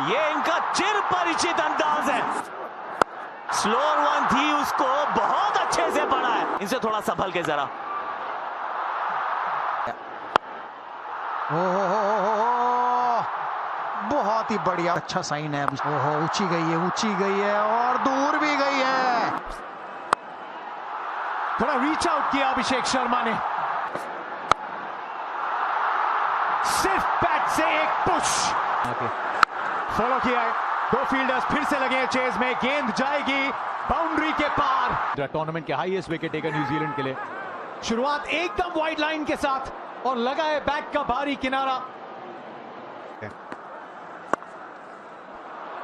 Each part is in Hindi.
ये इनका चिर परिचित अंदाज है। स्लोअर वन थी, उसको बहुत अच्छे से पढ़ा है। इनसे थोड़ा संभल के जरा। बहुत ही बढ़िया, अच्छा साइन है। ओहो, ऊंची गई है और दूर भी गई है। थोड़ा रीच आउट किया अभिषेक शर्मा ने, सिर्फ बैट से एक पुश फॉलो किया है। दो फील्डर्स फिर से लगे हैं चेज में, गेंद जाएगी बाउंड्री के पार। टूर्नामेंट के हाईएस्ट विकेट टेकर न्यूजीलैंड के लिए। शुरुआत एकदम वाइड लाइन के साथ और लगा है बैक का भारी किनारा।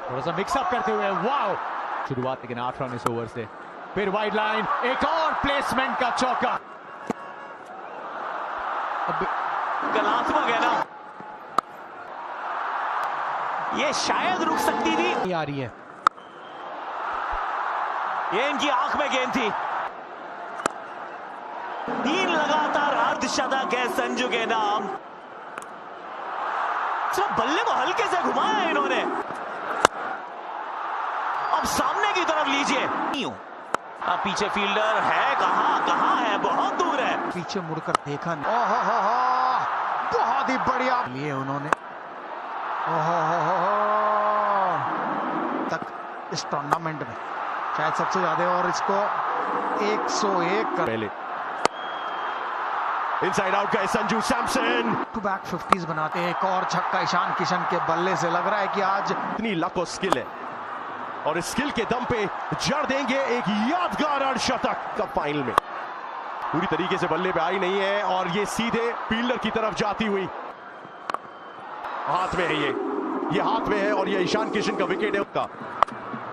थोड़ा सा मिक्सअप करते हुए, वाओ शुरुआत लेकिन 8 रन इस ओवर से। फिर वाइड लाइन, एक और प्लेसमेंट का चौका। कलात्मक है ना, ये शायद रुक सकती थी। आ रही है, ये इनकी आंख में गेंद थी। 3 लगातार अर्धशतक है संजू के नाम। सिर्फ बल्ले को हल्के से घुमाया है इन्होंने। अब सामने की तरफ लीजिए। अब पीछे फील्डर है, कहां है, बहुत दूर है। पीछे मुड़कर देखा नहीं। बहुत ही बढ़िया लिए उन्होंने। तक इस टूर्नामेंट में शायद सबसे ज्यादा, और इसको 101 कर पहले इनसाइड आउट का Sanju Samson. To back 50s बनाते हैं। एक और छक्का ईशान किशन के बल्ले से। लग रहा है कि आज इतनी लक और स्किल है और इस स्किल के दम पे जड़ देंगे एक यादगार अर्धशतक। कप फाइनल में पूरी तरीके से बल्ले पे आई नहीं है और ये सीधे फील्डर की तरफ जाती हुई हाथ में है। ये हाथ में है और ये ईशान किशन का विकेट है उसका।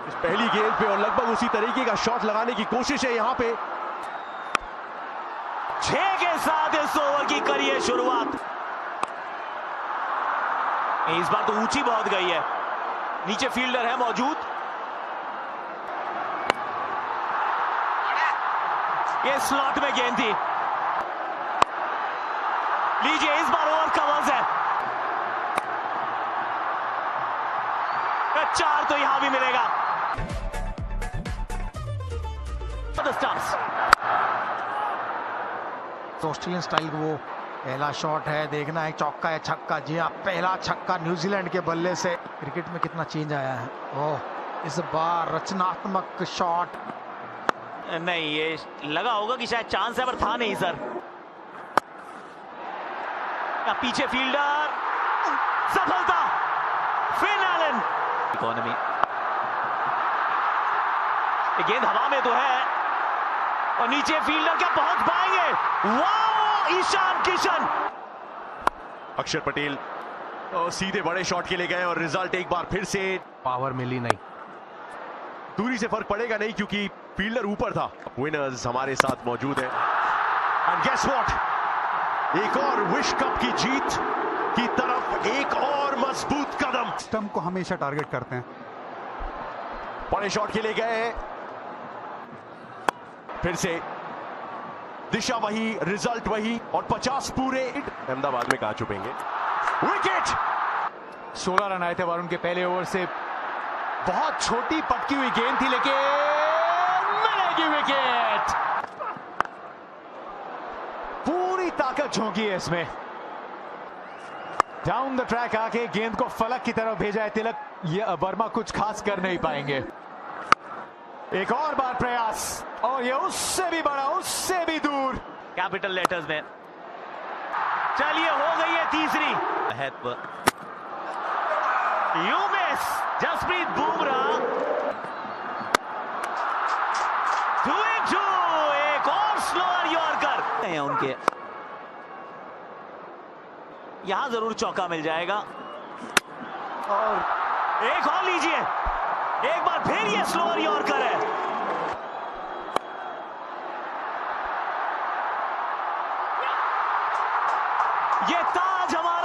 इस पहली गेंद पे और लगभग उसी तरीके का शॉट लगाने की कोशिश है यहाँ पे। 6 के साथ इस ओवर की करिए शुरुआत। इस बार तो ऊंची बहुत गई है, नीचे फील्डर है मौजूद। ये स्लॉट में गेंद थी। लीजिए, इस बार ओवर कवर्स है। 4 तो यहां भी मिलेगा। ऑस्ट्रेलियन स्टाइल वो पहला शॉट है। देखना है चौका है छक्का। जी हाँ, पहला छक्का न्यूजीलैंड के बल्ले से। क्रिकेट में कितना चेंज आया है। ओह, इस बार रचनात्मक शॉट नहीं, ये लगा होगा कि शायद चांस है, पर था नहीं सर। पीछे फील्डर, सफलता। Finn Allen, economy. गेंद हवा में तो है और नीचे फील्डर क्या पहुंच पाएंगे। वाह, ईशान किशन। अक्षर पटेल सीधे बड़े शॉट के लिए गए और रिजल्ट एक बार फिर से पावर मिली नहीं। दूरी से फर्क पड़ेगा नहीं क्योंकि फील्डर ऊपर था। विनर्स हमारे साथ मौजूद है। एंड गेस व्हाट, एक और विश्व कप की जीत की तरफ एक और मजबूत कदम। स्टंप को हमेशा टारगेट करते हैं। बड़े शॉट के लिए गए, फिर से दिशा वही, रिजल्ट वही और 50 पूरे। अहमदाबाद में कहां छुपेंगे। विकेट। 16 रन आए थे वरुण के पहले ओवर से। बहुत छोटी पटकी हुई गेंद थी, लेकिन मिलेगी विकेट। पूरी ताकत झोंकी है इसमें। डाउन द ट्रैक आके गेंद को फलक की तरफ भेजा है तिलक। ये वर्मा कुछ खास कर नहीं पाएंगे। एक और बार प्रयास और ये उससे भी बड़ा, उससे भी दूर। कैपिटल लेटर्स में। चलिए, हो गई है तीसरी। You miss. जसप्रीत बुमराह 2-2। एक और स्लोअर यॉर्कर है उनके। यहां जरूर चौका मिल जाएगा। और एक और लीजिए, एक बार फिर ये स्लोअर यॉर्कर है। ये ताज हमारा